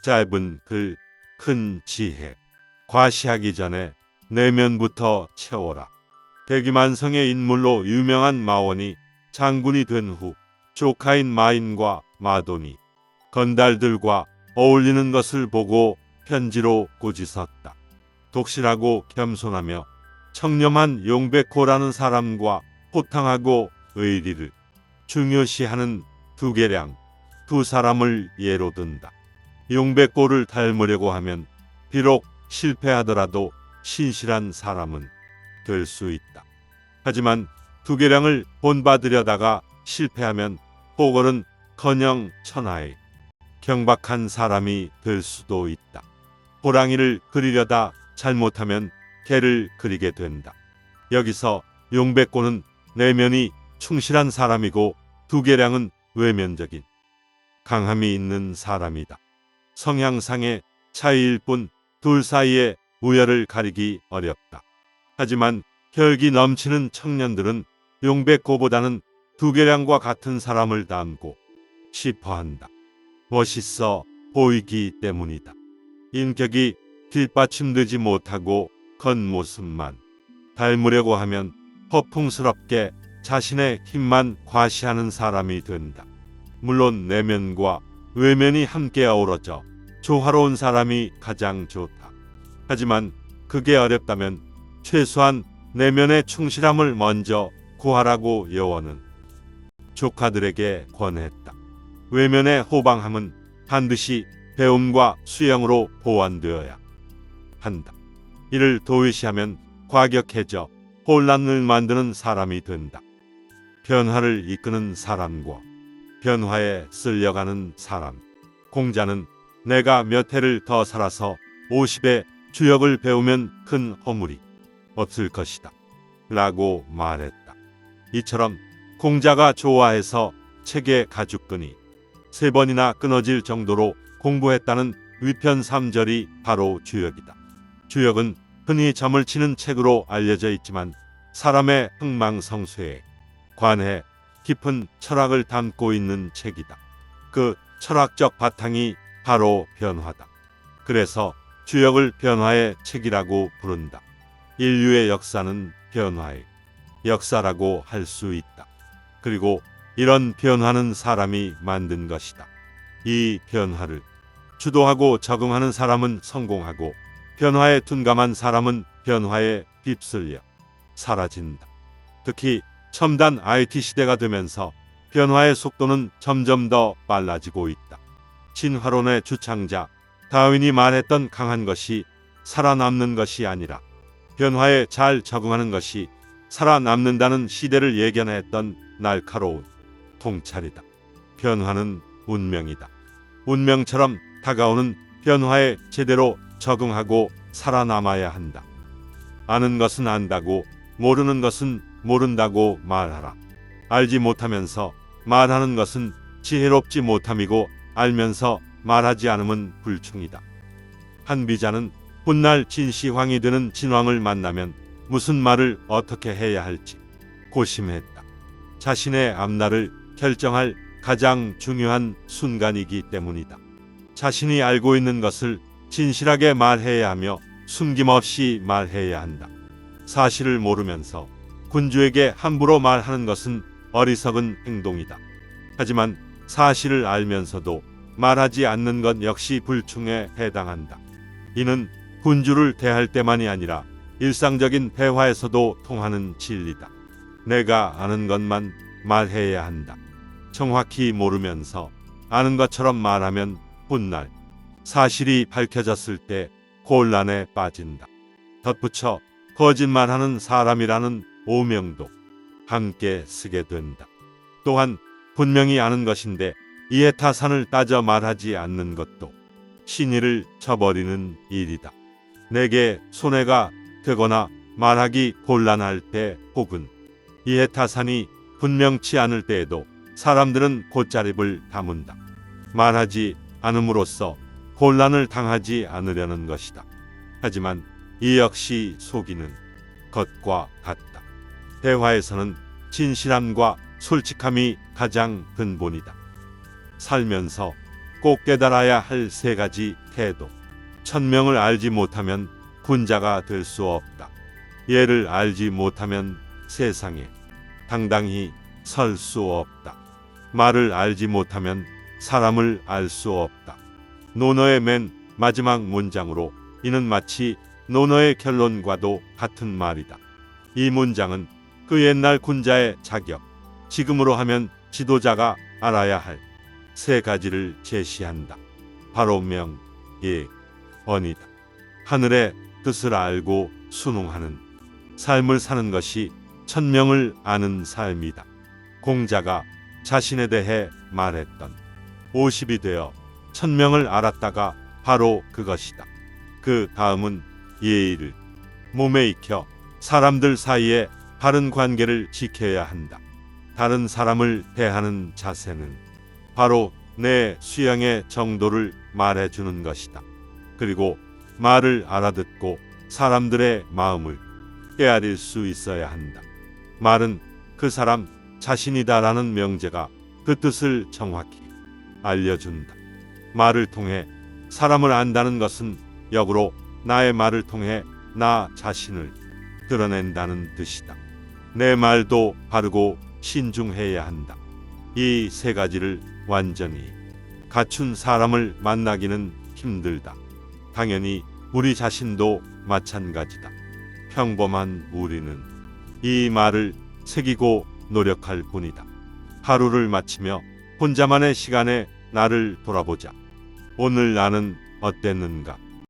짧은 글, 큰 지혜. 과시하기 전에 내면부터 채워라. 대기만성의 인물로 유명한 마원이 장군이 된 후 조카인 마인과 마돈이 건달들과 어울리는 것을 보고 편지로 꾸짖었다. 독실하고 겸손하며 청렴한 용백호라는 사람과 호탕하고 의리를 중요시하는 두계량, 두 사람을 예로 든다. 용백호를 닮으려고 하면 비록 실패하더라도 신실한 사람은 될 수 있다. 하지만 두계량을 본받으려다가 실패하면 호걸은커녕 천하의 경박한 사람이 될 수도 있다. 호랑이를 그리려다 잘못하면 개를 그리게 된다. 여기서 용백호는 내면이 충실한 사람이고 두계량은 외면적인 강함이 있는 사람이다. 성향상의 차이일 뿐 둘 사이의 우열을 가리기 어렵다. 하지만 혈기 넘치는 청년들은 용백호보다는 두계량과 같은 사람을 닮고 싶어한다. 멋있어 보이기 때문이다. 인격이 뒷받침되지 못하고 겉모습만 닮으려고 하면 허풍스럽게 자신의 힘만 과시하는 사람이 된다. 물론 내면과 외면이 함께 어우러져 조화로운 사람이 가장 좋다. 하지만 그게 어렵다면 최소한 내면의 충실함을 먼저 구하라고 여원은 조카들에게 권했다. 외면의 호방함은 반드시 배움과 수양으로 보완되어야 한다. 이를 도외시하면 과격해져 혼란을 만드는 사람이 된다. 변화를 이끄는 사람과 변화에 쓸려가는 사람. 공자는 내가 몇 해를 더 살아서 50의 주역을 배우면 큰 허물이 없을 것이다. 라고 말했다. 이처럼 공자가 좋아해서 책의 가죽끈이 3번이나 끊어질 정도로 공부했다는 위편 3절이 바로 주역이다. 주역은 흔히 점을 치는 책으로 알려져 있지만 사람의 흥망성쇠에 관해 깊은 철학을 담고 있는 책이다. 그 철학적 바탕이 바로 변화다. 그래서 주역을 변화의 책이라고 부른다. 인류의 역사는 변화의 역사라고 할 수 있다. 그리고 이런 변화는 사람이 만든 것이다. 이 변화를 주도하고 적응하는 사람은 성공하고 변화에 둔감한 사람은 변화에 휩쓸려 사라진다. 특히 첨단 IT 시대가 되면서 변화의 속도는 점점 더 빨라지고 있다. 진화론의 주창자 다윈이 말했던 강한 것이 살아남는 것이 아니라 변화에 잘 적응하는 것이 살아남는다는 시대를 예견했던 날카로운 통찰이다. 변화는 운명이다. 운명처럼 다가오는 변화에 제대로 적응하고 살아남아야 한다. 아는 것은 안다고 모르는 것은 모른다고 말하라. 알지 못하면서 말하는 것은 지혜롭지 못함이고 알면서 말하지 않음은 불충이다. 한 비자는 훗날 진시황이 되는 진왕을 만나면 무슨 말을 어떻게 해야 할지 고심했다. 자신의 앞날을 결정할 가장 중요한 순간이기 때문이다. 자신이 알고 있는 것을 진실하게 말해야 하며 숨김없이 말해야 한다. 사실을 모르면서 군주에게 함부로 말하는 것은 어리석은 행동이다. 하지만 사실을 알면서도 말하지 않는 것 역시 불충에 해당한다. 이는 군주를 대할 때만이 아니라 일상적인 대화에서도 통하는 진리다. 내가 아는 것만 말해야 한다. 정확히 모르면서 아는 것처럼 말하면 훗날 사실이 밝혀졌을 때 곤란에 빠진다. 덧붙여 거짓말하는 사람이라는 오명도 함께 쓰게 된다. 또한 분명히 아는 것인데 이해타산을 따져 말하지 않는 것도 신의를 저버리는 일이다. 내게 손해가 되거나 말하기 곤란할 때 혹은 이해타산이 분명치 않을 때에도 사람들은 곶자립을 다문다. 말하지 않음으로써 곤란을 당하지 않으려는 것이다. 하지만 이 역시 속이는 것과 같다. 대화에서는 진실함과 솔직함이 가장 근본이다. 살면서 꼭 깨달아야 할 세 가지 태도. 천명을 알지 못하면 군자가 될 수 없다. 예를 알지 못하면 세상에 당당히 설 수 없다. 말을 알지 못하면 사람을 알 수 없다. 논어의 맨 마지막 문장으로 이는 마치 논어의 결론과도 같은 말이다. 이 문장은 그 옛날 군자의 자격, 지금으로 하면 지도자가 알아야 할 세 가지를 제시한다. 바로 명, 예, 언이다. 하늘의 뜻을 알고 순응하는 삶을 사는 것이 천명을 아는 삶이다. 공자가 자신에 대해 말했던 50이 되어 천명을 알았다가 바로 그것이다. 그 다음은 예의를 몸에 익혀 사람들 사이에 바른 관계를 지켜야 한다. 다른 사람을 대하는 자세는 바로 내 수양의 정도를 말해주는 것이다. 그리고 말을 알아듣고 사람들의 마음을 깨알릴 수 있어야 한다. 말은 그 사람 자신이다라는 명제가 그 뜻을 정확히 알려준다. 말을 통해 사람을 안다는 것은 역으로 나의 말을 통해 나 자신을 드러낸다는 뜻이다. 내 말도 바르고 신중해야 한다. 이 세 가지를 완전히 갖춘 사람을 만나기는 힘들다. 당연히 우리 자신도 마찬가지다. 평범한 우리는 이 말을 새기고 노력할 뿐이다. 하루를 마치며 혼자만의 시간에 나를 돌아보자. 오늘 나는 어땠는가?